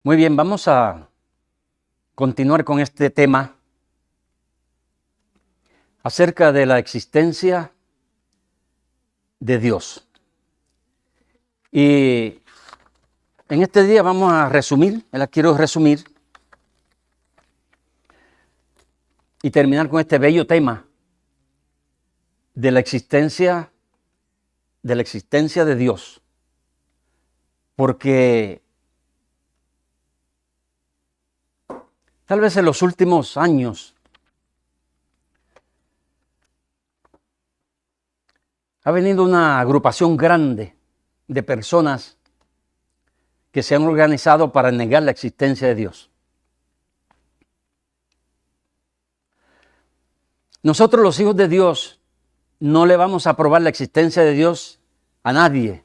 Muy bien, vamos a continuar con este tema acerca de la existencia de Dios. Y en este día vamos a resumir, la quiero resumir y terminar con este bello tema de la existencia de Dios. Porque tal vez en los últimos años ha venido una agrupación grande de personas que se han organizado para negar la existencia de Dios. Nosotros los hijos de Dios no le vamos a probar la existencia de Dios a nadie.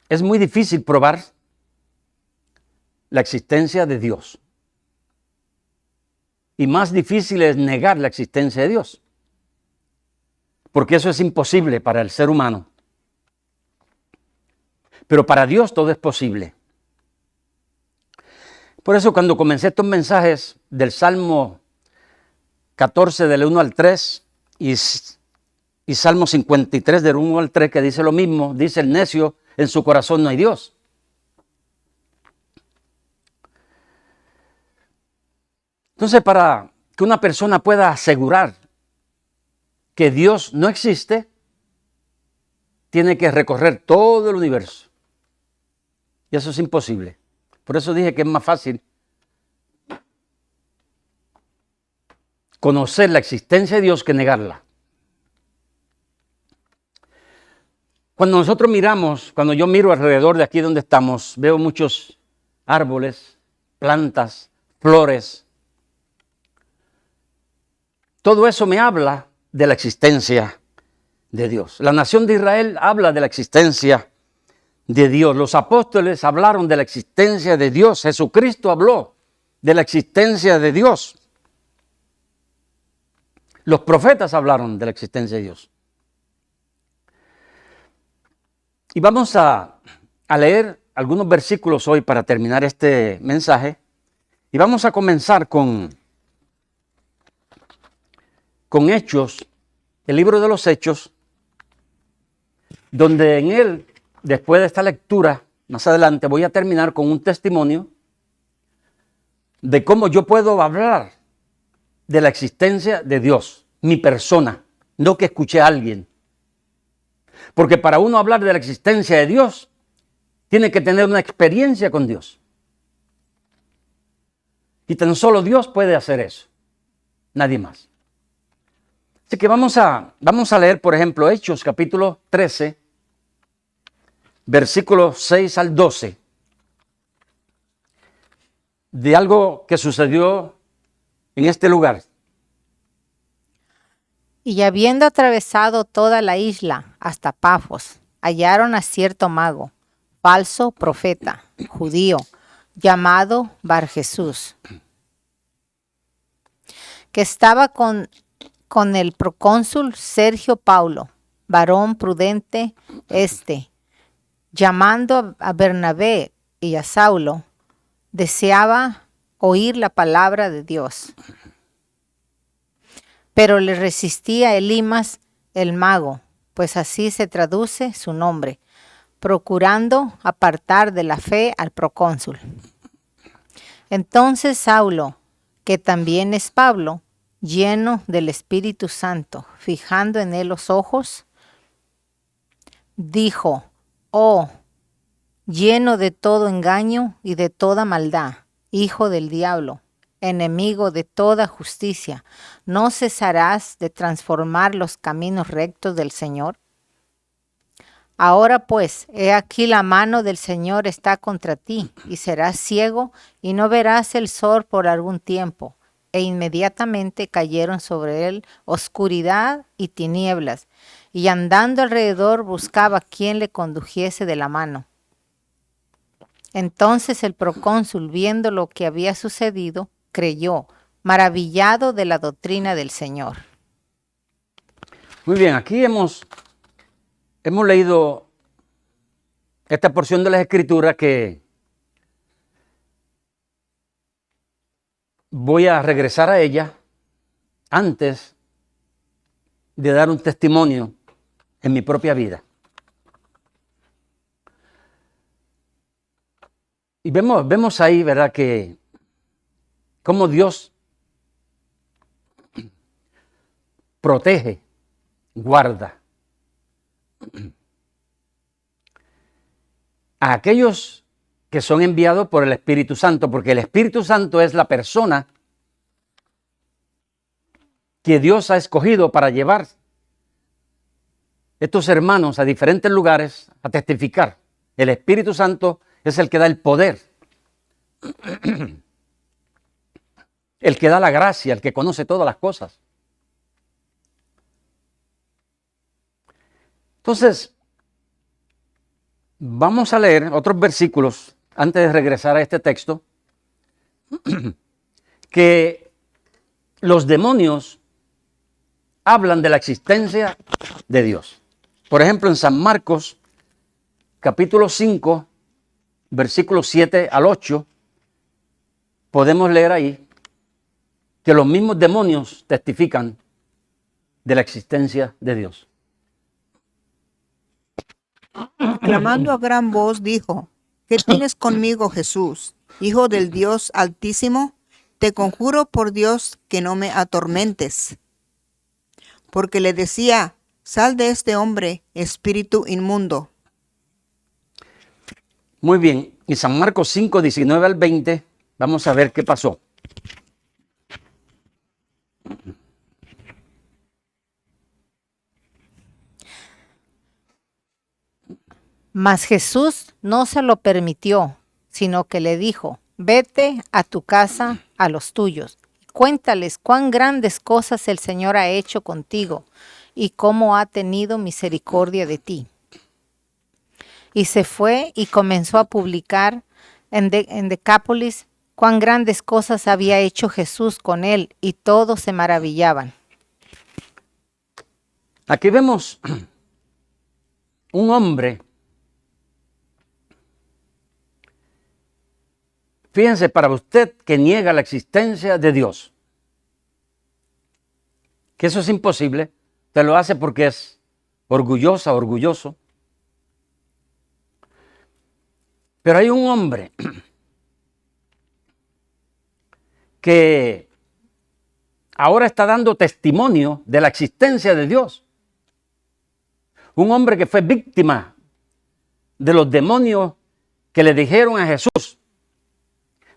Es muy difícil probar la existencia de Dios. Y más difícil es negar la existencia de Dios. Porque eso es imposible para el ser humano. Pero para Dios todo es posible. Por eso cuando comencé estos mensajes del Salmo 14 del 1 al 3 y Salmo 53 del 1 al 3 que dice lo mismo, dice el necio, en su corazón no hay Dios. Entonces, para que una persona pueda asegurar que Dios no existe, tiene que recorrer todo el universo. Y eso es imposible. Por eso dije que es más fácil conocer la existencia de Dios que negarla. Cuando yo miro alrededor de aquí donde estamos, veo muchos árboles, plantas, flores. Todo eso me habla de la existencia de Dios. La nación de Israel habla de la existencia de Dios. Los apóstoles hablaron de la existencia de Dios. Jesucristo habló de la existencia de Dios. Los profetas hablaron de la existencia de Dios. Y vamos a leer algunos versículos hoy para terminar este mensaje. Y vamos a comenzar con Hechos, el libro de los Hechos, donde en él, después de esta lectura, más adelante voy a terminar con un testimonio de cómo yo puedo hablar de la existencia de Dios, mi persona, no que escuché a alguien. Porque para uno hablar de la existencia de Dios, tiene que tener una experiencia con Dios. Y tan solo Dios puede hacer eso, nadie más. Así que vamos a leer, por ejemplo, Hechos capítulo 13, versículos 6 al 12, de algo que sucedió en este lugar. Y habiendo atravesado toda la isla hasta Pafos, hallaron a cierto mago, falso profeta, judío, llamado Barjesús, que estaba con el procónsul Sergio Paulo, varón prudente llamando a Bernabé y a Saulo, deseaba oír la palabra de Dios. Pero le resistía Elimas el mago, pues así se traduce su nombre, procurando apartar de la fe al procónsul. Entonces Saulo, que también es Pablo, lleno del Espíritu Santo, fijando en él los ojos, dijo: «Oh, lleno de todo engaño y de toda maldad, hijo del diablo, enemigo de toda justicia, ¿no cesarás de transformar los caminos rectos del Señor? Ahora pues, he aquí la mano del Señor está contra ti, y serás ciego, y no verás el sol por algún tiempo». E inmediatamente cayeron sobre él oscuridad y tinieblas, y andando alrededor buscaba quien le condujese de la mano. Entonces el procónsul, viendo lo que había sucedido, creyó, maravillado de la doctrina del Señor. Muy bien, aquí hemos leído esta porción de las Escrituras que voy a regresar a ella antes de dar un testimonio en mi propia vida. Y vemos ahí, ¿verdad?, que cómo Dios protege, guarda a aquellos que son enviados por el Espíritu Santo, porque el Espíritu Santo es la persona que Dios ha escogido para llevar estos hermanos a diferentes lugares a testificar. El Espíritu Santo es el que da el poder, el que da la gracia, el que conoce todas las cosas. Entonces, vamos a leer otros versículos antes de regresar a este texto, que los demonios hablan de la existencia de Dios. Por ejemplo, en San Marcos, capítulo 5, versículos 7 al 8, podemos leer ahí que los mismos demonios testifican de la existencia de Dios. Clamando a gran voz dijo: ¿Qué tienes conmigo, Jesús, Hijo del Dios Altísimo? Te conjuro por Dios que no me atormentes. Porque le decía: sal de este hombre, espíritu inmundo. Muy bien, y San Marcos 5, 19 al 20, vamos a ver qué pasó. Mas Jesús no se lo permitió, sino que le dijo: vete a tu casa, a los tuyos, y cuéntales cuán grandes cosas el Señor ha hecho contigo y cómo ha tenido misericordia de ti. Y se fue y comenzó a publicar en Decápolis cuán grandes cosas había hecho Jesús con él, y todos se maravillaban. Aquí vemos un hombre. Fíjense, para usted que niega la existencia de Dios, que eso es imposible, usted lo hace porque es orgullosa, orgulloso. Pero hay un hombre que ahora está dando testimonio de la existencia de Dios. Un hombre que fue víctima de los demonios que le dijeron a Jesús: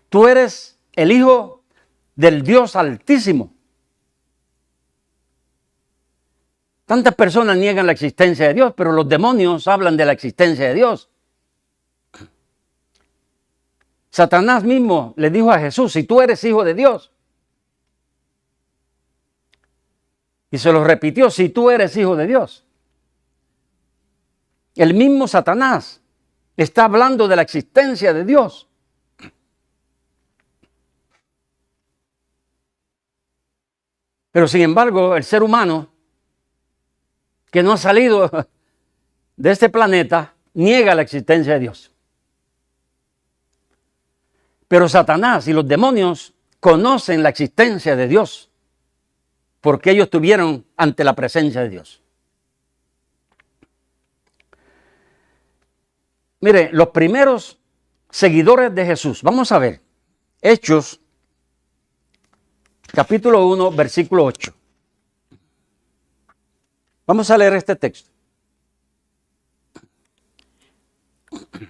tú eres el Hijo del Dios Altísimo. Tantas personas niegan la existencia de Dios, pero los demonios hablan de la existencia de Dios. Satanás mismo le dijo a Jesús: si tú eres hijo de Dios. Y se lo repitió: si tú eres hijo de Dios. El mismo Satanás está hablando de la existencia de Dios. Pero sin embargo, el ser humano que no ha salido de este planeta niega la existencia de Dios. Pero Satanás y los demonios conocen la existencia de Dios porque ellos estuvieron ante la presencia de Dios. Mire, los primeros seguidores de Jesús, vamos a ver, Hechos, capítulo 1, versículo 8. Vamos a leer este texto.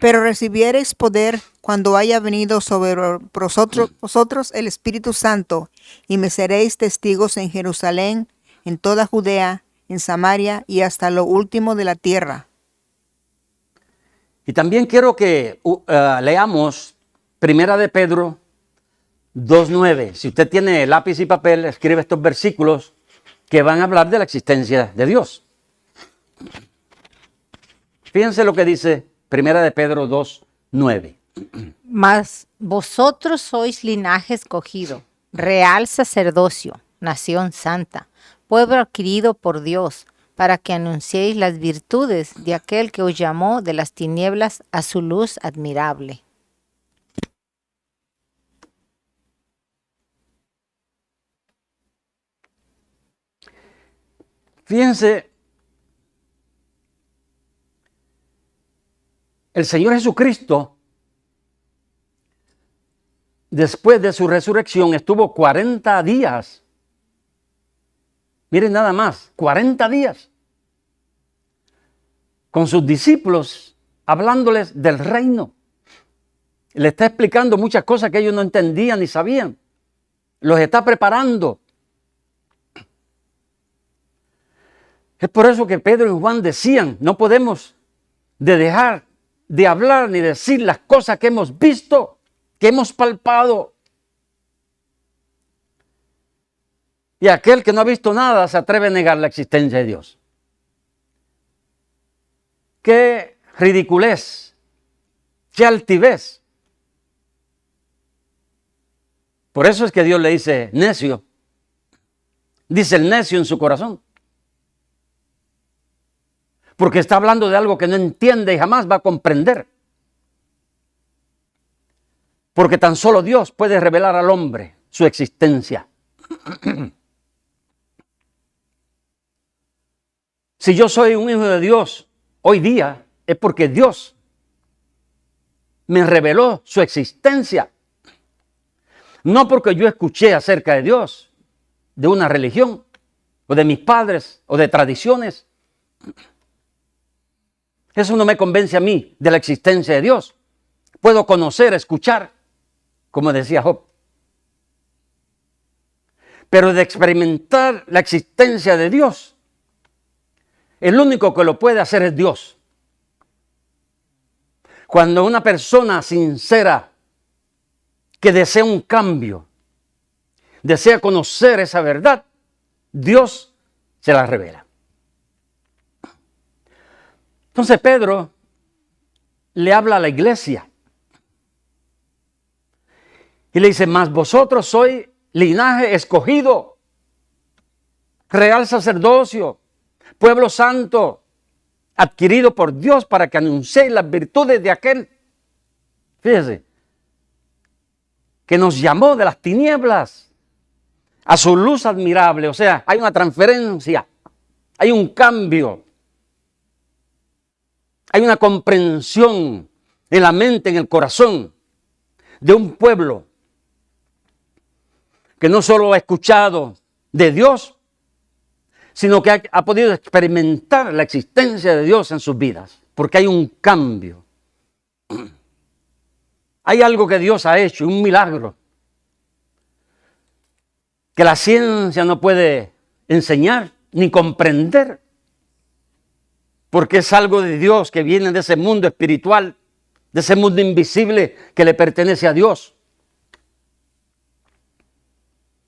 Pero recibiereis poder cuando haya venido sobre vosotros el Espíritu Santo, y me seréis testigos en Jerusalén, en toda Judea, en Samaria y hasta lo último de la tierra. Y también quiero que leamos Primera de Pedro 2:9. Si usted tiene lápiz y papel, escribe estos versículos que van a hablar de la existencia de Dios. Fíjense lo que dice Primera de Pedro 2:9. Mas vosotros sois linaje escogido, real sacerdocio, nación santa, pueblo adquirido por Dios, para que anunciéis las virtudes de aquel que os llamó de las tinieblas a su luz admirable. Fíjense, el Señor Jesucristo, después de su resurrección, estuvo 40 días. Miren nada más, 40 días con sus discípulos, hablándoles del reino. Le está explicando muchas cosas que ellos no entendían ni sabían. Los está preparando. Es por eso que Pedro y Juan decían, no podemos dejar de hablar ni decir las cosas que hemos visto, que hemos palpado. Y aquel que no ha visto nada se atreve a negar la existencia de Dios. Qué ridiculez, qué altivez. Por eso es que Dios le dice necio. Dice el necio en su corazón. Porque está hablando de algo que no entiende y jamás va a comprender. Porque tan solo Dios puede revelar al hombre su existencia. Si yo soy un hijo de Dios hoy día, es porque Dios me reveló su existencia. No porque yo escuché acerca de Dios, de una religión, o de mis padres, o de tradiciones. Eso no me convence a mí de la existencia de Dios. Puedo conocer, escuchar, como decía Job. Pero de experimentar la existencia de Dios, el único que lo puede hacer es Dios. Cuando una persona sincera que desea un cambio, desea conocer esa verdad, Dios se la revela. Entonces Pedro le habla a la iglesia y le dice, mas vosotros sois linaje escogido, real sacerdocio, pueblo santo, adquirido por Dios para que anunciéis las virtudes de aquel, fíjese, que nos llamó de las tinieblas a su luz admirable. O sea, hay una transferencia, hay un cambio. Hay una comprensión en la mente, en el corazón de un pueblo que no solo ha escuchado de Dios, sino que ha podido experimentar la existencia de Dios en sus vidas, porque hay un cambio. Hay algo que Dios ha hecho, un milagro, que la ciencia no puede enseñar ni comprender. Porque es algo de Dios que viene de ese mundo espiritual, de ese mundo invisible que le pertenece a Dios.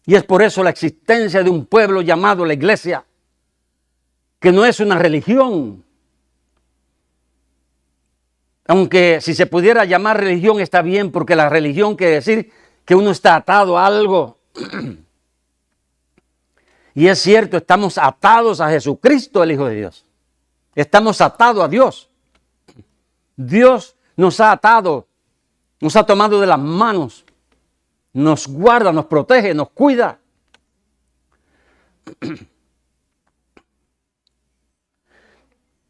Y es por eso la existencia de un pueblo llamado la iglesia, que no es una religión. Aunque si se pudiera llamar religión está bien, porque la religión quiere decir que uno está atado a algo. Y es cierto, estamos atados a Jesucristo, el Hijo de Dios. Estamos atados a Dios. Dios nos ha atado, nos ha tomado de las manos, nos guarda, nos protege, nos cuida.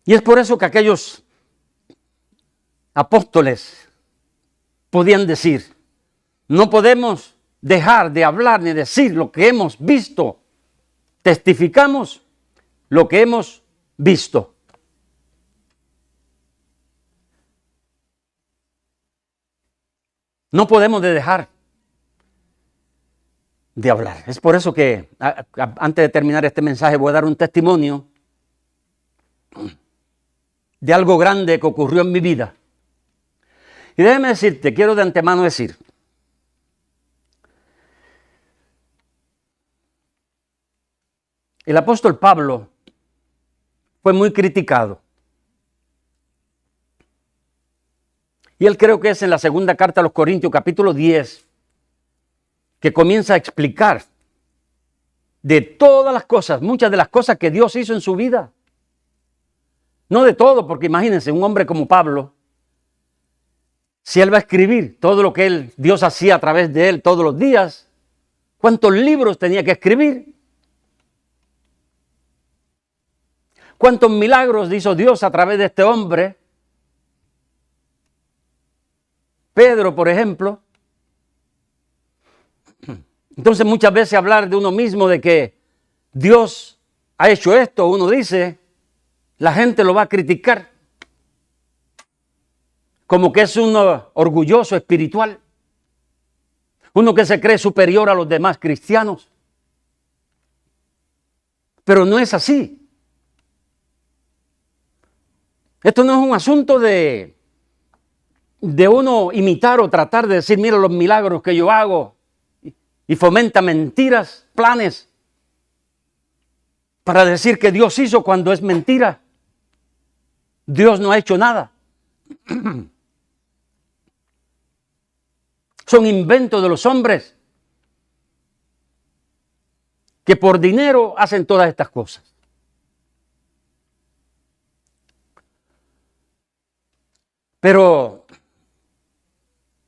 Y es por eso que aquellos apóstoles podían decir, no podemos dejar de hablar ni decir lo que hemos visto, testificamos lo que hemos visto. No podemos dejar de hablar. Es por eso que antes de terminar este mensaje voy a dar un testimonio de algo grande que ocurrió en mi vida. Y déjame decirte, quiero de antemano decir, el apóstol Pablo fue muy criticado. Y él creo que es en la segunda carta a los Corintios, capítulo 10, que comienza a explicar de todas las cosas, muchas de las cosas que Dios hizo en su vida. No de todo, porque imagínense, un hombre como Pablo, si él va a escribir todo lo que Dios hacía a través de él todos los días, ¿cuántos libros tenía que escribir? ¿Cuántos milagros hizo Dios a través de este hombre? Pedro, por ejemplo. Entonces muchas veces hablar de uno mismo, de que Dios ha hecho esto, uno dice, la gente lo va a criticar. Como que es uno orgulloso espiritual. Uno que se cree superior a los demás cristianos. Pero no es así. Esto no es un asunto de uno imitar o tratar de decir, mira los milagros que yo hago, y fomenta mentiras, planes, para decir que Dios hizo cuando es mentira. Dios no ha hecho nada. Son inventos de los hombres que por dinero hacen todas estas cosas. Pero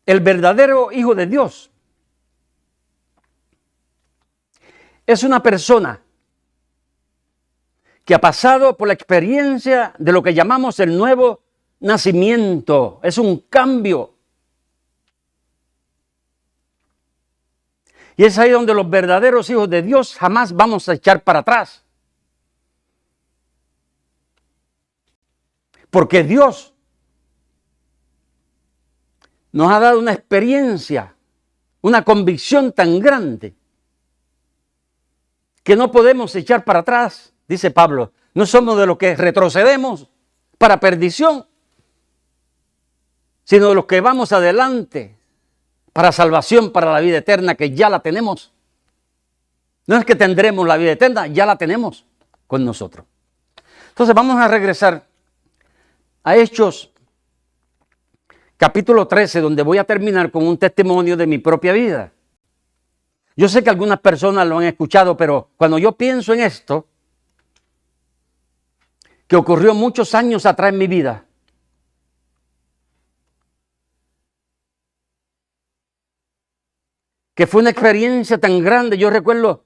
el verdadero Hijo de Dios es una persona que ha pasado por la experiencia de lo que llamamos el nuevo nacimiento. Es un cambio. Y es ahí donde los verdaderos hijos de Dios jamás vamos a echar para atrás. Porque Dios nos ha dado una experiencia, una convicción tan grande, que no podemos echar para atrás, dice Pablo. No somos de los que retrocedemos para perdición, sino de los que vamos adelante para salvación, para la vida eterna, que ya la tenemos. No es que tendremos la vida eterna, ya la tenemos con nosotros. Entonces vamos a regresar a Hechos capítulo 13, donde voy a terminar con un testimonio de mi propia vida. Yo sé que algunas personas lo han escuchado, pero cuando yo pienso en esto, que ocurrió muchos años atrás en mi vida, que fue una experiencia tan grande. Yo recuerdo,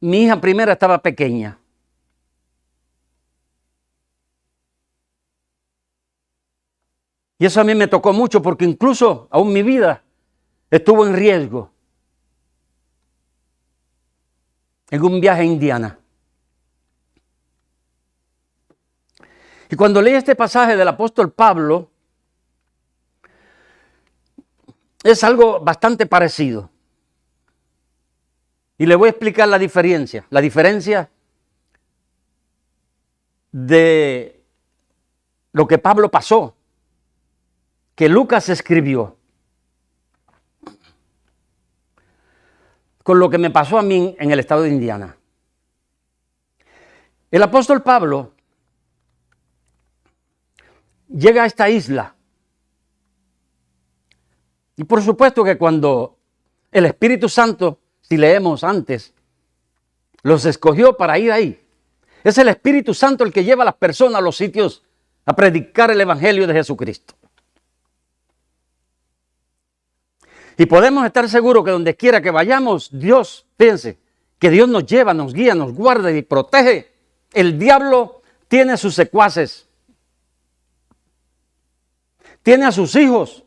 mi hija primera estaba pequeña. Y eso a mí me tocó mucho, porque incluso aún mi vida estuvo en riesgo en un viaje a Indiana. Y cuando leí este pasaje del apóstol Pablo, es algo bastante parecido. Y le voy a explicar la diferencia. La diferencia de lo que Pablo pasó, que Lucas escribió, con lo que me pasó a mí en el estado de Indiana. El apóstol Pablo llega a esta isla. Y por supuesto que cuando el Espíritu Santo, si leemos antes, los escogió para ir ahí, es el Espíritu Santo el que lleva a las personas a los sitios a predicar el Evangelio de Jesucristo. Y podemos estar seguros que donde quiera que vayamos, Dios, fíjense, que Dios nos lleva, nos guía, nos guarda y protege. El diablo tiene a sus secuaces, tiene a sus hijos,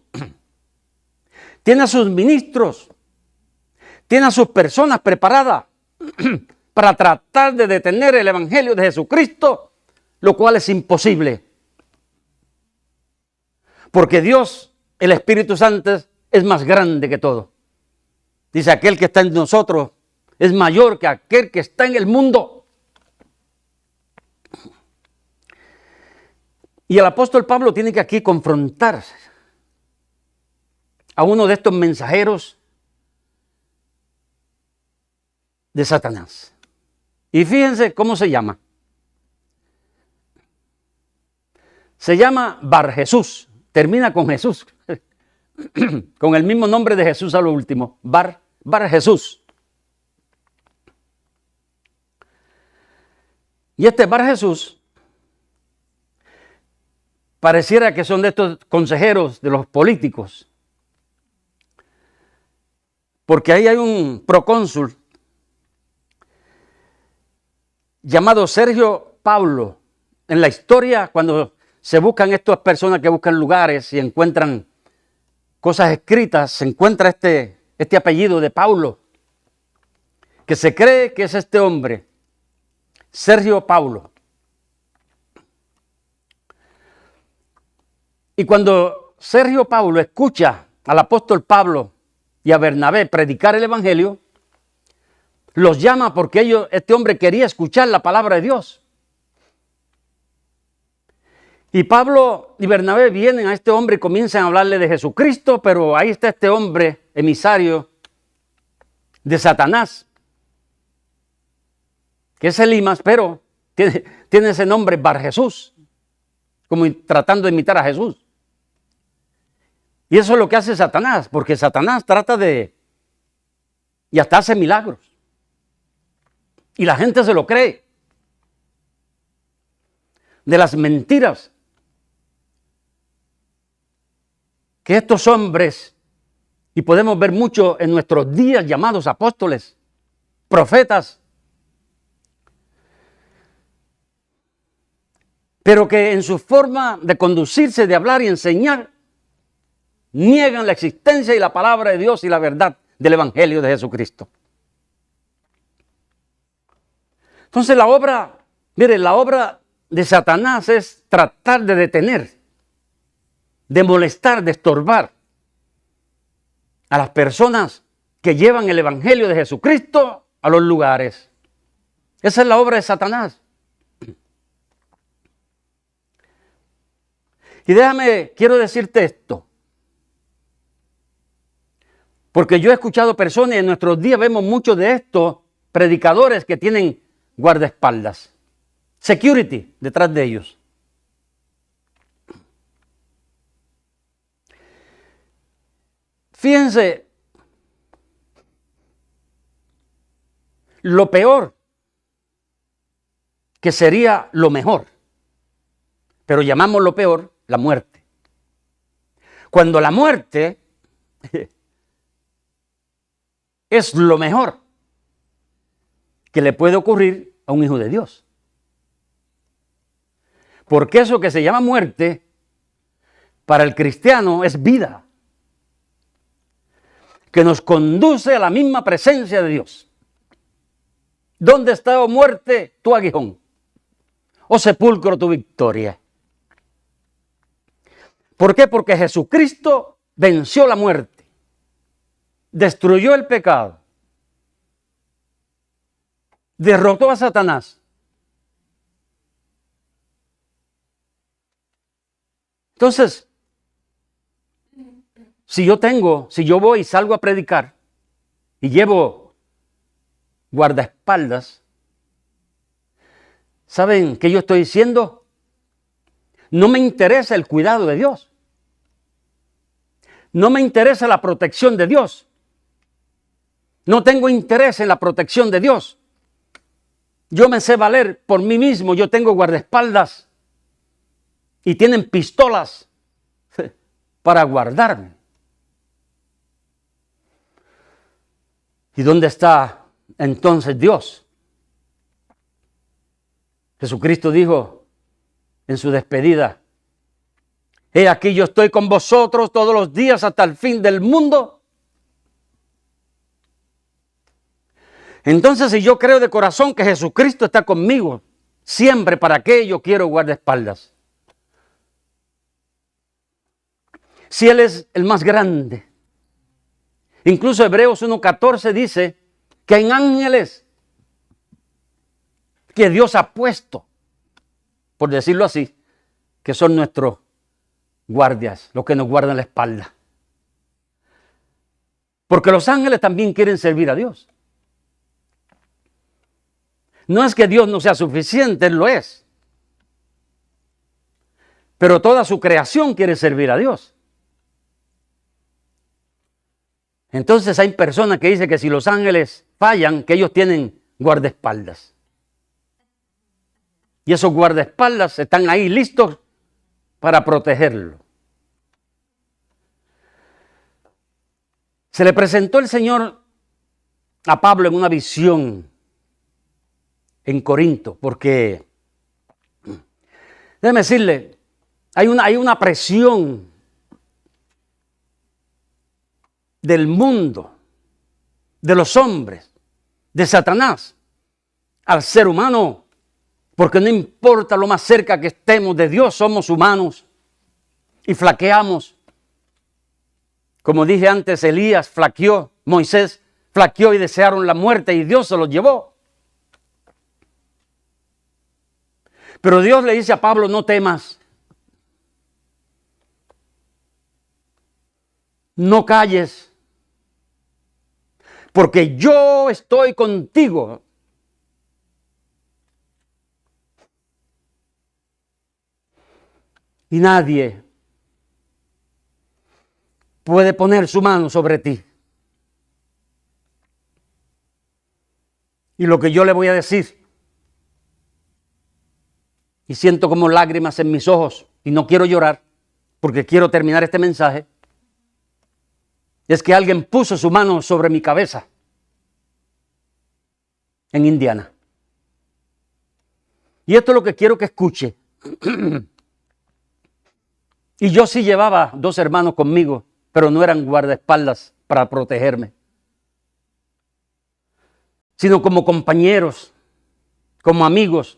tiene a sus ministros, tiene a sus personas preparadas para tratar de detener el Evangelio de Jesucristo, lo cual es imposible. Porque Dios, el Espíritu Santo, es más grande que todo. Dice, aquel que está en nosotros es mayor que aquel que está en el mundo. Y el apóstol Pablo tiene que aquí confrontar a uno de estos mensajeros de Satanás. Y fíjense cómo se llama. Se llama Bar Jesús. Termina con Jesús. Con el mismo nombre de Jesús a lo último. Bar Jesús. Y este Bar Jesús pareciera que son de estos consejeros de los políticos. Porque ahí hay un procónsul llamado Sergio Paulo. En la historia, cuando se buscan estas personas que buscan lugares y encuentran cosas escritas, se encuentra este apellido de Paulo, que se cree que es este hombre, Sergio Paulo. Y cuando Sergio Paulo escucha al apóstol Pablo y a Bernabé predicar el evangelio, los llama porque este hombre quería escuchar la palabra de Dios. Y Pablo y Bernabé vienen a este hombre y comienzan a hablarle de Jesucristo, pero ahí está este hombre emisario de Satanás, que es Elimas, pero tiene ese nombre Bar Jesús, como tratando de imitar a Jesús. Y eso es lo que hace Satanás, porque Satanás trata y hasta hace milagros. Y la gente se lo cree. De las mentiras que estos hombres, y podemos ver mucho en nuestros días llamados apóstoles, profetas, pero que en su forma de conducirse, de hablar y enseñar, niegan la existencia y la palabra de Dios y la verdad del Evangelio de Jesucristo. Entonces la obra de Satanás es tratar de detener, de molestar, de estorbar a las personas que llevan el Evangelio de Jesucristo a los lugares. Esa es la obra de Satanás. Y quiero decirte esto, porque yo he escuchado personas y en nuestros días vemos muchos de estos predicadores que tienen guardaespaldas, security detrás de ellos. Fíjense, lo peor que sería lo mejor, pero llamamos lo peor la muerte. Cuando la muerte es lo mejor que le puede ocurrir a un hijo de Dios. Porque eso que se llama muerte, para el cristiano es vida, que nos conduce a la misma presencia de Dios. ¿Dónde está, oh muerte, tu aguijón? ¿O sepulcro, tu victoria? ¿Por qué? Porque Jesucristo venció la muerte, destruyó el pecado, derrotó a Satanás. Entonces, si yo voy y salgo a predicar y llevo guardaespaldas, ¿saben qué yo estoy diciendo? No me interesa el cuidado de Dios. No me interesa la protección de Dios. No tengo interés en la protección de Dios. Yo me sé valer por mí mismo. Yo tengo guardaespaldas y tienen pistolas para guardarme. ¿Y dónde está entonces Dios? Jesucristo dijo en su despedida: he aquí yo estoy con vosotros todos los días hasta el fin del mundo. Entonces, si yo creo de corazón que Jesucristo está conmigo siempre, ¿para qué yo quiero guardaespaldas? Si Él es el más grande. Incluso Hebreos 1:14 dice que hay ángeles que Dios ha puesto, por decirlo así, que son nuestros guardias, los que nos guardan la espalda. Porque los ángeles también quieren servir a Dios. No es que Dios no sea suficiente, Él lo es. Pero toda su creación quiere servir a Dios. Entonces hay personas que dicen que si los ángeles fallan, que ellos tienen guardaespaldas. Y esos guardaespaldas están ahí listos para protegerlo. Se le presentó el Señor a Pablo en una visión en Corinto, porque, déjeme decirle, hay una presión del mundo, de los hombres, de Satanás, al ser humano, porque no importa lo más cerca que estemos de Dios, somos humanos y flaqueamos. Como dije antes, Elías flaqueó, Moisés flaqueó y desearon la muerte y Dios se los llevó. Pero Dios le dice a Pablo, no temas, no calles, porque yo estoy contigo. Y nadie puede poner su mano sobre ti. Y lo que yo le voy a decir, y siento como lágrimas en mis ojos, y no quiero llorar, porque quiero terminar este mensaje, es que alguien puso su mano sobre mi cabeza en Indiana. Y esto es lo que quiero que escuche. Y yo sí llevaba 2 hermanos conmigo, pero no eran guardaespaldas para protegerme, sino como compañeros, como amigos.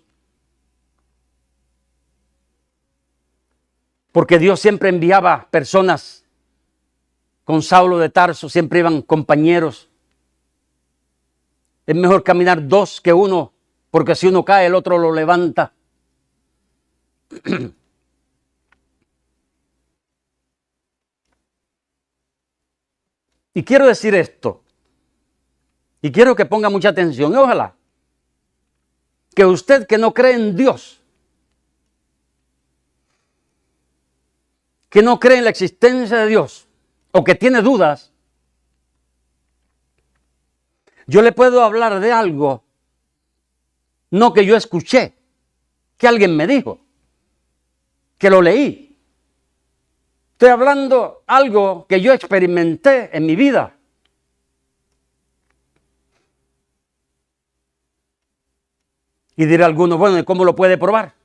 Porque Dios siempre enviaba personas. Con Saulo de Tarso siempre iban compañeros. Es mejor caminar 2 que 1, porque si uno cae, el otro lo levanta. Y quiero decir esto, y quiero que ponga mucha atención, y ojalá que usted que no cree en Dios, que no cree en la existencia de Dios, o que tiene dudas, yo le puedo hablar de algo, no que yo escuché, que alguien me dijo, que lo leí. Estoy hablando algo que yo experimenté en mi vida. Y dirá alguno, bueno, ¿y cómo lo puede probar?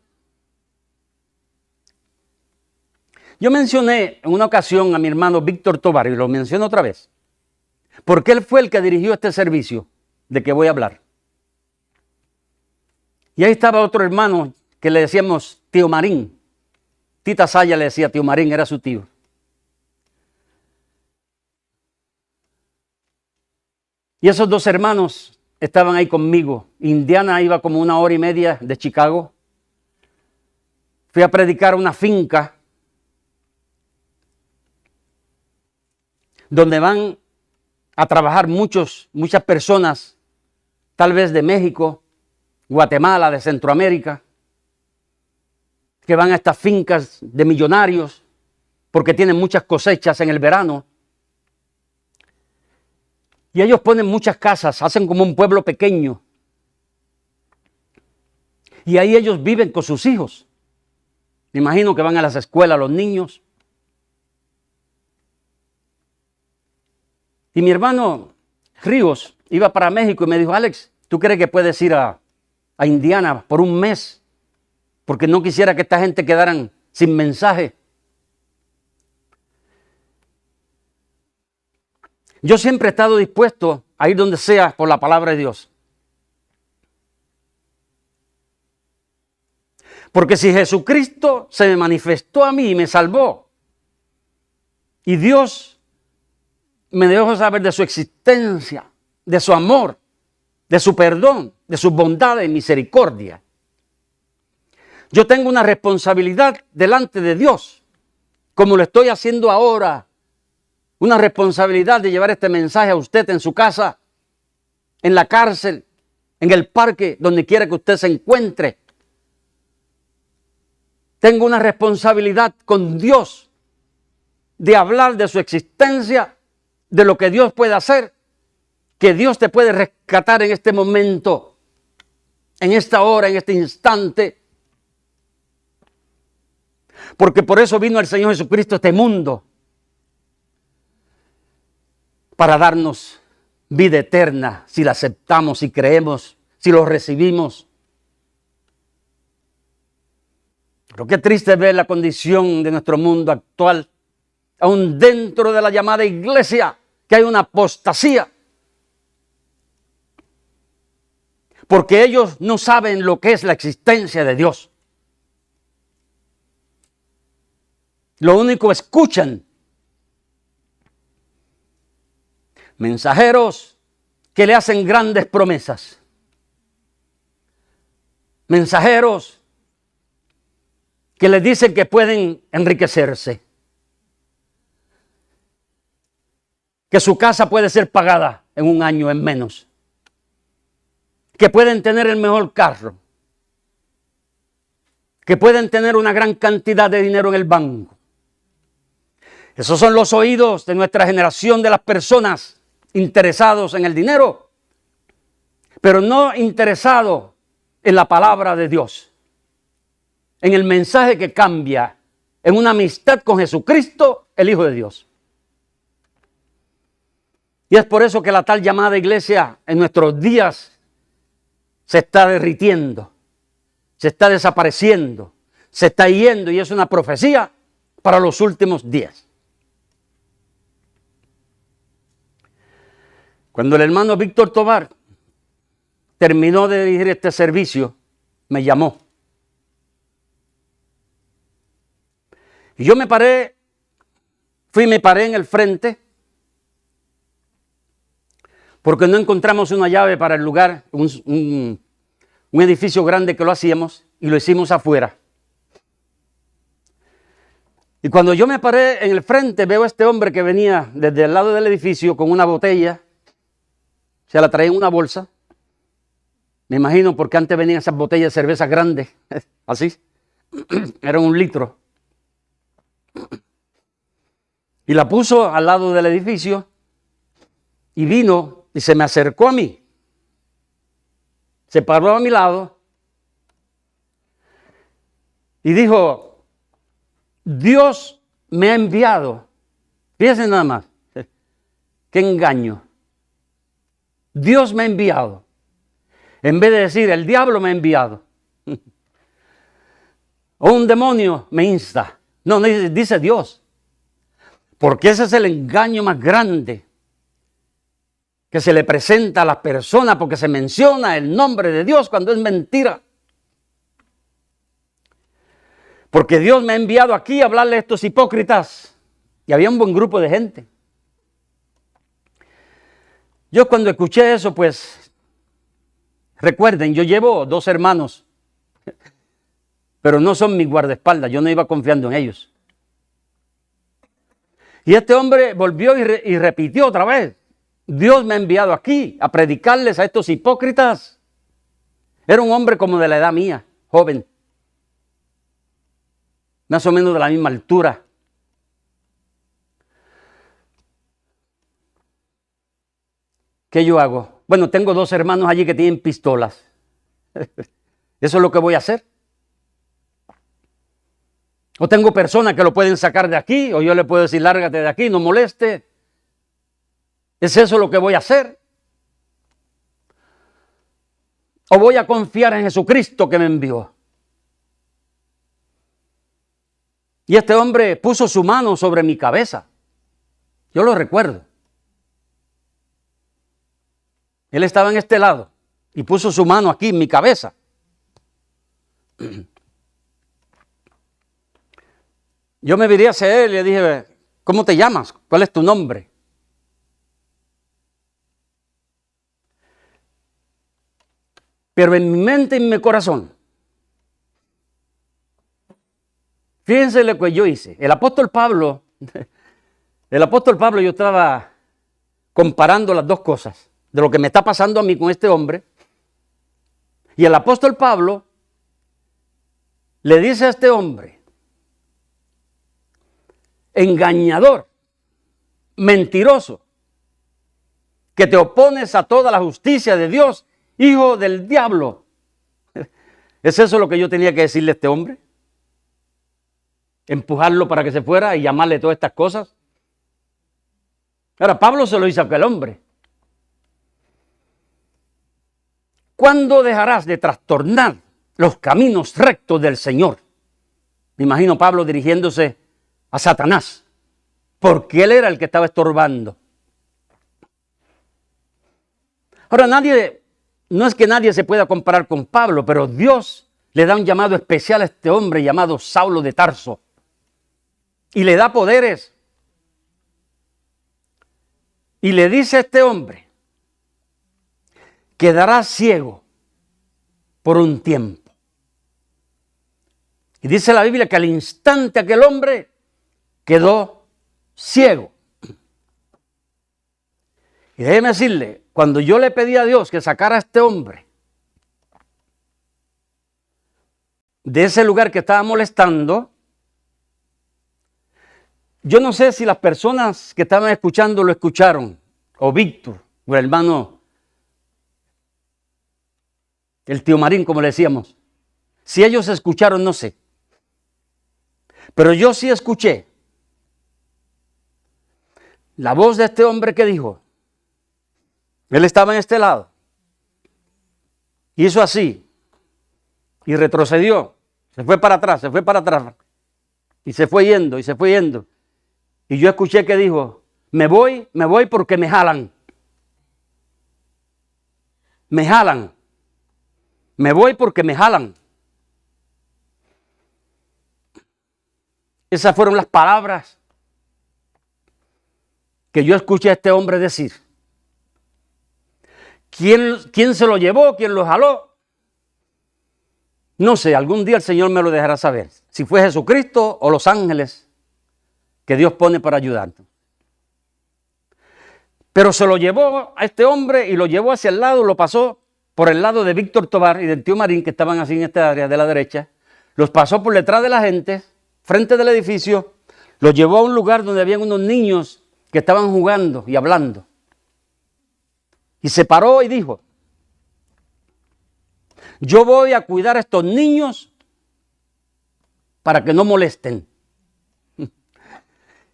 Yo mencioné en una ocasión a mi hermano Víctor Tovar, y lo menciono otra vez, porque él fue el que dirigió este servicio de que voy a hablar. Y ahí estaba otro hermano que le decíamos tío Marín. Tita Saya le decía tío Marín, era su tío. Y esos 2 hermanos estaban ahí conmigo. Indiana iba como 1 hora y media de Chicago. Fui a predicar a una finca donde van a trabajar muchas personas, tal vez de México, Guatemala, de Centroamérica, que van a estas fincas de millonarios porque tienen muchas cosechas en el verano. Y ellos ponen muchas casas, hacen como un pueblo pequeño. Y ahí ellos viven con sus hijos. Me imagino que van a las escuelas los niños. Y mi hermano Ríos iba para México y me dijo, Alex, ¿tú crees que puedes ir a Indiana por 1 mes? Porque no quisiera que esta gente quedaran sin mensaje. Yo siempre he estado dispuesto a ir donde sea por la palabra de Dios. Porque si Jesucristo se me manifestó a mí y me salvó, y Dios me dejó saber de su existencia, de su amor, de su perdón, de sus bondades y misericordia, yo tengo una responsabilidad delante de Dios, como lo estoy haciendo ahora. Una responsabilidad de llevar este mensaje a usted en su casa, en la cárcel, en el parque, donde quiera que usted se encuentre. Tengo una responsabilidad con Dios de hablar de su existencia, de lo que Dios puede hacer, que Dios te puede rescatar en este momento, en esta hora, en este instante. Porque por eso vino el Señor Jesucristo a este mundo, para darnos vida eterna, si la aceptamos, si creemos, si lo recibimos. Pero qué triste ver la condición de nuestro mundo actual, aún dentro de la llamada iglesia, que hay una apostasía. Porque ellos no saben lo que es la existencia de Dios. Lo único que escuchan, mensajeros que le hacen grandes promesas. Mensajeros que les dicen que pueden enriquecerse. Que su casa puede ser pagada en un año en menos. Que pueden tener el mejor carro. Que pueden tener una gran cantidad de dinero en el banco. Esos son los oídos de nuestra generación, de las personas interesados en el dinero, pero no interesados en la palabra de Dios, en el mensaje que cambia, en una amistad con Jesucristo, el Hijo de Dios. Y es por eso que la tal llamada iglesia en nuestros días se está derritiendo, se está desapareciendo, se está yendo, y es una profecía para los últimos días. Cuando el hermano Víctor Tobar terminó de dirigir este servicio, me llamó. Y yo me paré en el frente, porque no encontramos una llave para el lugar, un edificio grande que lo hacíamos, y lo hicimos afuera. Y cuando yo me paré en el frente, veo a este hombre que venía desde el lado del edificio con una botella. Se la traía en una bolsa. Me imagino porque antes venían esas botellas de cerveza grandes. Así. Eran 1 litro. Y la puso al lado del edificio. Y vino y se me acercó a mí. Se paró a mi lado. Y dijo: Dios me ha enviado. Fíjense nada más. Qué engaño. Dios me ha enviado. En vez de decir, el diablo me ha enviado. O un demonio me insta. No, dice Dios. Porque ese es el engaño más grande que se le presenta a las personas, porque se menciona el nombre de Dios cuando es mentira. Porque Dios me ha enviado aquí a hablarle a estos hipócritas. Y había un buen grupo de gente. Yo cuando escuché eso, pues, recuerden, yo llevo 2 hermanos, pero no son mis guardaespaldas, yo no iba confiando en ellos. Y este hombre volvió y repitió otra vez: Dios me ha enviado aquí a predicarles a estos hipócritas. Era un hombre como de la edad mía, joven, más o menos de la misma altura. ¿Qué yo hago? Bueno, tengo 2 hermanos allí que tienen pistolas. Eso es lo que voy a hacer. O tengo personas que lo pueden sacar de aquí, o yo le puedo decir: lárgate de aquí, no moleste. ¿Es eso lo que voy a hacer? ¿O voy a confiar en Jesucristo que me envió? Y este hombre puso su mano sobre mi cabeza. Yo lo recuerdo. Él estaba en este lado y puso su mano aquí en mi cabeza. Yo me viré hacia él y le dije: ¿cómo te llamas? ¿Cuál es tu nombre? Pero en mi mente y en mi corazón, fíjense lo que yo hice. El apóstol Pablo, yo estaba comparando las 2 cosas, de lo que me está pasando a mí con este hombre. Y el apóstol Pablo le dice a este hombre: engañador, mentiroso, que te opones a toda la justicia de Dios, hijo del diablo. ¿Es eso lo que yo tenía que decirle a este hombre? empujarlo para que se fuera y llamarle todas estas cosas. Ahora, Pablo se lo hizo a aquel hombre. ¿Cuándo dejarás de trastornar los caminos rectos del Señor? Me imagino Pablo dirigiéndose a Satanás, porque él era el que estaba estorbando. Ahora, no es que nadie se pueda comparar con Pablo, pero Dios le da un llamado especial a este hombre llamado Saulo de Tarso. Y le da poderes. Y le dice a este hombre, quedará ciego por un tiempo. Y dice la Biblia que al instante aquel hombre quedó ciego. Y déjeme decirle, cuando yo le pedí a Dios que sacara a este hombre de ese lugar que estaba molestando, yo no sé si las personas que estaban escuchando lo escucharon, o Víctor, o el hermano, el tío Marín, como le decíamos. Si ellos escucharon, no sé. Pero yo sí escuché la voz de este hombre que dijo, él estaba en este lado, hizo así, y retrocedió, se fue para atrás, y se fue yendo, y se fue yendo. Y yo escuché que dijo, me voy porque me jalan. Me jalan. Me voy porque me jalan. Esas fueron las palabras que yo escuché a este hombre decir. ¿Quién se lo llevó? ¿Quién lo jaló? No sé, algún día el Señor me lo dejará saber. Si fue Jesucristo o los ángeles que Dios pone para ayudarnos. Pero se lo llevó a este hombre y lo llevó hacia el lado, lo pasó por el lado de Víctor Tobar y del tío Marín, que estaban así en esta área de la derecha. Los pasó por detrás de la gente, frente del edificio, los llevó a un lugar donde habían unos niños que estaban jugando y hablando. Y se paró y dijo, yo voy a cuidar a estos niños para que no molesten.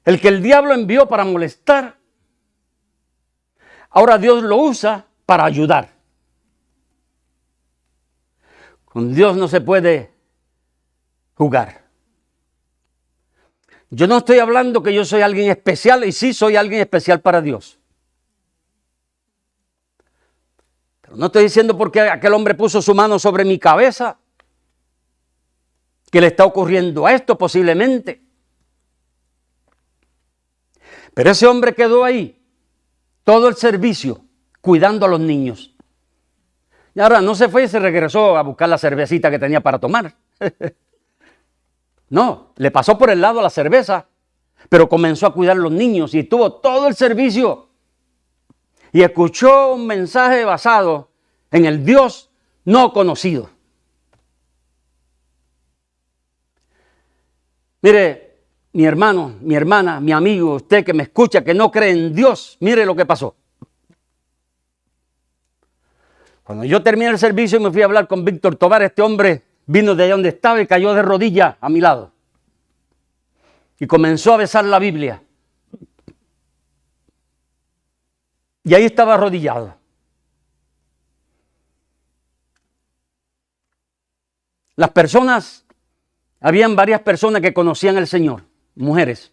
El que el diablo envió para molestar, ahora Dios lo usa para ayudar. Con Dios no se puede jugar. Yo no estoy hablando que yo soy alguien especial, y sí soy alguien especial para Dios. Pero no estoy diciendo porque aquel hombre puso su mano sobre mi cabeza que le está ocurriendo a esto posiblemente. Pero ese hombre quedó ahí todo el servicio cuidando a los niños. Y ahora no se fue y se regresó a buscar la cervecita que tenía para tomar. No, le pasó por el lado a la cerveza, pero comenzó a cuidar a los niños y tuvo todo el servicio. Y escuchó un mensaje basado en el Dios no conocido. Mire, mi hermano, mi hermana, mi amigo, usted que me escucha, que no cree en Dios, mire lo que pasó. Cuando yo terminé el servicio y me fui a hablar con Víctor Tobar, este hombre vino de allá donde estaba y cayó de rodillas a mi lado. Y comenzó a besar la Biblia. Y ahí estaba arrodillado. Las personas, habían varias personas que conocían al Señor, mujeres.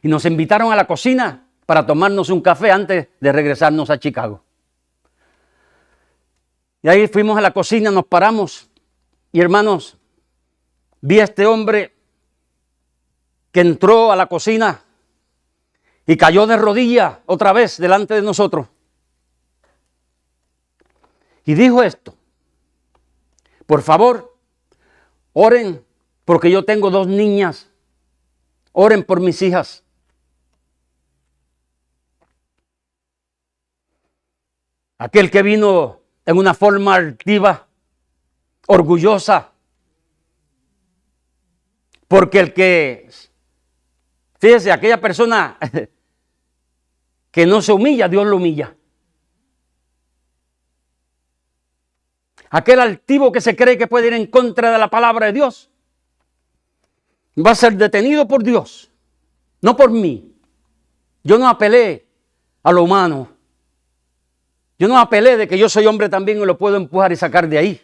Y nos invitaron a la cocina para tomarnos un café antes de regresarnos a Chicago. Y ahí fuimos a la cocina, nos paramos y hermanos, vi a este hombre que entró a la cocina y cayó de rodillas otra vez delante de nosotros. Y dijo esto, por favor, oren porque yo tengo 2 niñas, oren por mis hijas. Aquel que vino en una forma altiva, orgullosa, porque fíjese, aquella persona que no se humilla, Dios lo humilla. Aquel altivo que se cree que puede ir en contra de la palabra de Dios, va a ser detenido por Dios, no por mí. Yo no apelé a lo humano. Yo no apelé de que yo soy hombre también y lo puedo empujar y sacar de ahí.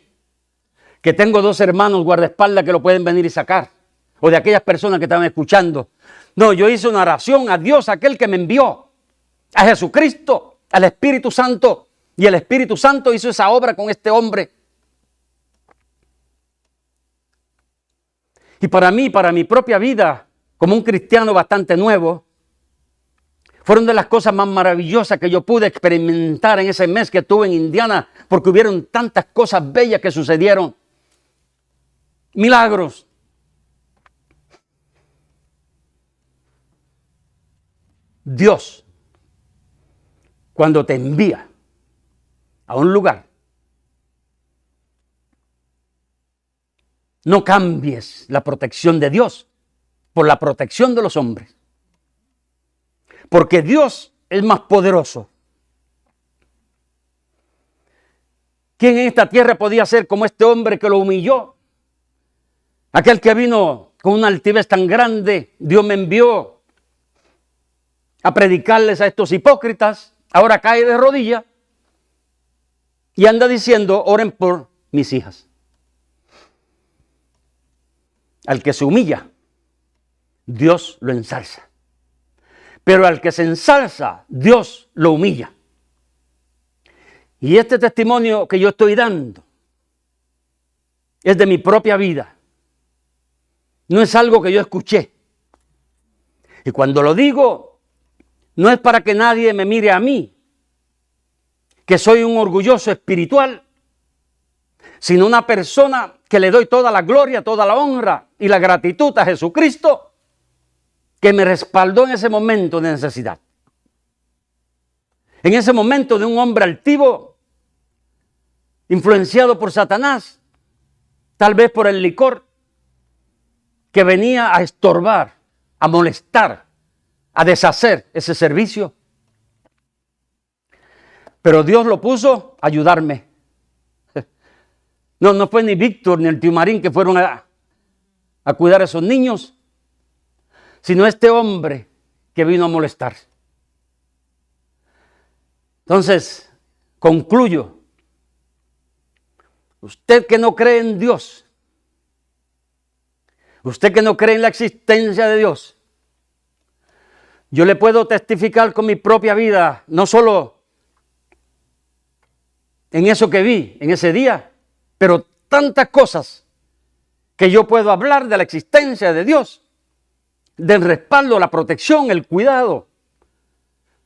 Que tengo 2 hermanos guardaespaldas que lo pueden venir y sacar. O de aquellas personas que estaban escuchando. No, yo hice una oración a Dios, aquel que me envió. A Jesucristo, al Espíritu Santo. Y el Espíritu Santo hizo esa obra con este hombre. Y para mí, para mi propia vida, como un cristiano bastante nuevo, fueron de las cosas más maravillosas que yo pude experimentar en ese mes que estuve en Indiana, porque hubieron tantas cosas bellas que sucedieron. Milagros. Dios, cuando te envía a un lugar, no cambies la protección de Dios por la protección de los hombres. Porque Dios es más poderoso. ¿Quién en esta tierra podía ser como este hombre que lo humilló? Aquel que vino con una altivez tan grande. Dios me envió a predicarles a estos hipócritas. Ahora cae de rodillas y anda diciendo, oren por mis hijas. Al que se humilla, Dios lo ensalza. Pero al que se ensalza, Dios lo humilla. Y este testimonio que yo estoy dando es de mi propia vida. No es algo que yo escuché. Y cuando lo digo, no es para que nadie me mire a mí, que soy un orgulloso espiritual, sino una persona que le doy toda la gloria, toda la honra y la gratitud a Jesucristo, que me respaldó en ese momento de necesidad. En ese momento de un hombre altivo, influenciado por Satanás, tal vez por el licor, que venía a estorbar, a molestar, a deshacer ese servicio. Pero Dios lo puso a ayudarme. No fue ni Víctor ni el tío Marín que fueron a cuidar a esos niños, sino este hombre que vino a molestar. Entonces, concluyo. Usted que no cree en Dios, usted que no cree en la existencia de Dios, yo le puedo testificar con mi propia vida, no solo en eso que vi en ese día, pero tantas cosas que yo puedo hablar de la existencia de Dios, del respaldo, la protección, el cuidado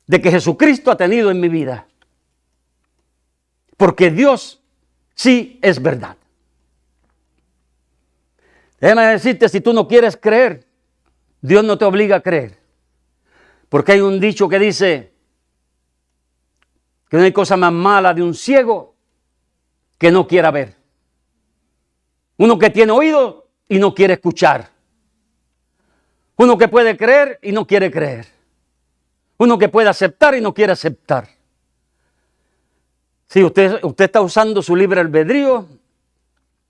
de que Jesucristo ha tenido en mi vida. Porque Dios sí es verdad. Déjame decirte, si tú no quieres creer, Dios no te obliga a creer. Porque hay un dicho que dice que no hay cosa más mala de un ciego que no quiera ver. Uno que tiene oído y no quiere escuchar. Uno que puede creer y no quiere creer. Uno que puede aceptar y no quiere aceptar. Si usted está usando su libre albedrío,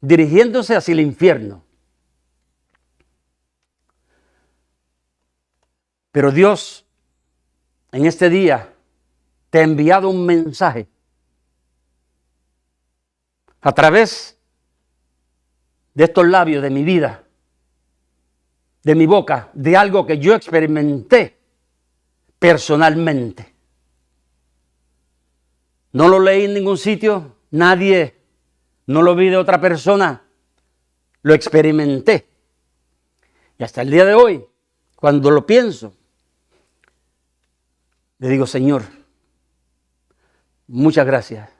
dirigiéndose hacia el infierno. Pero Dios, en este día, te ha enviado un mensaje a través de estos labios de mi vida, de mi boca, de algo que yo experimenté personalmente. No lo leí en ningún sitio, nadie, no lo vi de otra persona, lo experimenté. Y hasta el día de hoy, cuando lo pienso, le digo, Señor, muchas gracias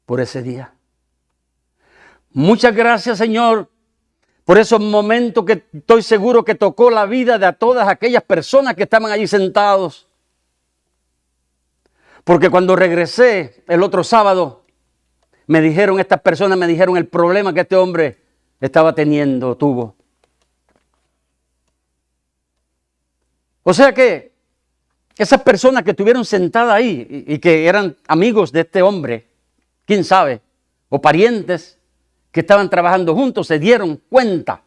por ese día. Muchas gracias, Señor, por esos momentos que estoy seguro que tocó la vida de todas aquellas personas que estaban allí sentados. Porque cuando regresé el otro sábado, estas personas me dijeron el problema que este hombre tuvo. O sea que esas personas que estuvieron sentadas ahí y que eran amigos de este hombre, quién sabe, o parientes que estaban trabajando juntos, se dieron cuenta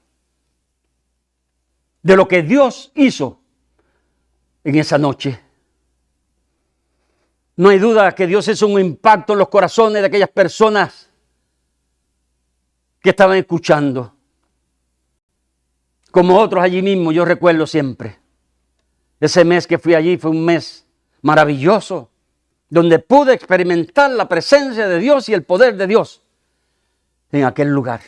de lo que Dios hizo en esa noche. No hay duda que Dios hizo un impacto en los corazones de aquellas personas que estaban escuchando. Como otros allí mismo, yo recuerdo siempre. Ese mes que fui allí fue un mes maravilloso, donde pude experimentar la presencia de Dios y el poder de Dios en aquel lugar.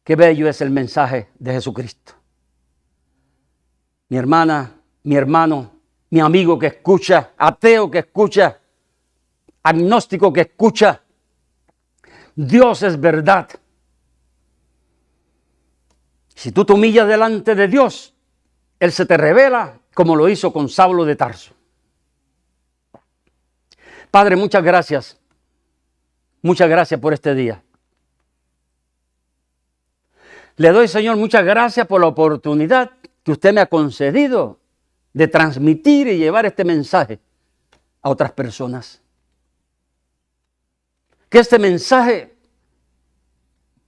Qué bello es el mensaje de Jesucristo. Mi hermana, mi hermano, mi amigo que escucha, ateo que escucha, agnóstico que escucha, Dios es verdad. Si tú te humillas delante de Dios, Él se te revela como lo hizo con Saulo de Tarso. Padre, muchas gracias. Muchas gracias por este día. Le doy, Señor, muchas gracias por la oportunidad que usted me ha concedido de transmitir y llevar este mensaje a otras personas. Que este mensaje,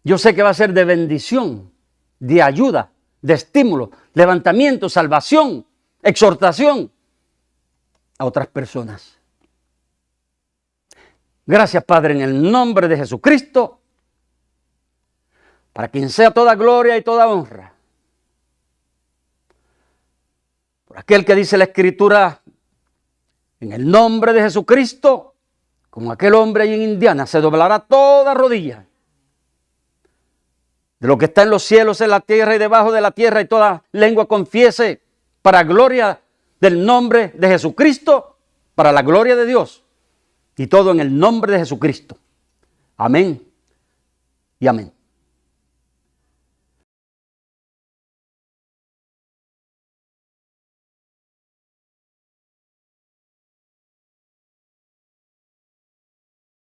yo sé que va a ser de bendición, de ayuda, de estímulo, levantamiento, salvación, exhortación a otras personas. Gracias, Padre, en el nombre de Jesucristo, para quien sea toda gloria y toda honra. Por aquel que dice la Escritura, en el nombre de Jesucristo, como aquel hombre allí en Indiana, se doblará toda rodilla de lo que está en los cielos, en la tierra y debajo de la tierra, y toda lengua confiese, para gloria del nombre de Jesucristo, para la gloria de Dios, y todo en el nombre de Jesucristo. Amén y amén.